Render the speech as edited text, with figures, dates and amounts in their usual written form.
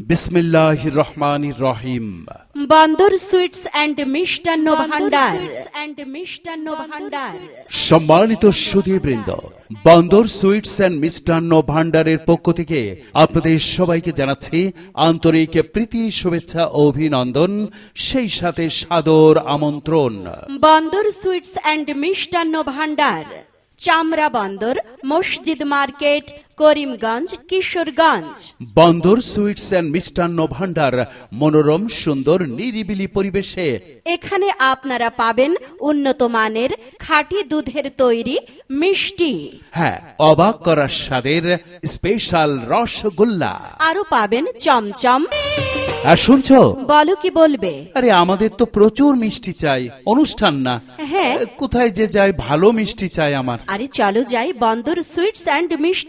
বিসমিল্লাহির রহমানির রহিম। বন্দর সুইটস অ্যান্ড মিষ্টান্ন ভান্ডার। সম্মানিত সুধীবৃন্দ, বন্দর সুইটস অ্যান্ড মিষ্টান্ন ভান্ডারের পক্ষ থেকে আপনাদের সবাইকে জানাচ্ছি আন্তরিক প্রীতি, শুভেচ্ছা ও অভিনন্দন, সেই সাথে সাদর আমন্ত্রণ। বন্দর সুইটস অ্যান্ড মিষ্টান্ন ভান্ডার, চামড়া বন্দর, মসজিদ মার্কেট, করিমগঞ্জ, কিশোরগঞ্জ। বন্দর সুইটস অ্যান্ড মিষ্টান্ন ভান্ডার মনোরম, সুন্দর, নিরিবিলি পরিবেশে। এখানে আপনারা পাবেন উন্নত মানের খাঁটি দুধের তৈরি মিষ্টি, হ্যাঁ, অবাক করার স্বাদের স্পেশাল রসগোল্লা। আরো পাবেন চমচম। আর শুনছো? বলো, কি বলবে? আরে আমাদের তো প্রচুর মিষ্টি চাই, অনুষ্ঠান না। হ্যাঁ। কোথায় যে যাই, ভালো মিষ্টি চাই আমার। আরে চলো যাই বন্দর সুইটস অ্যান্ড মিষ্টি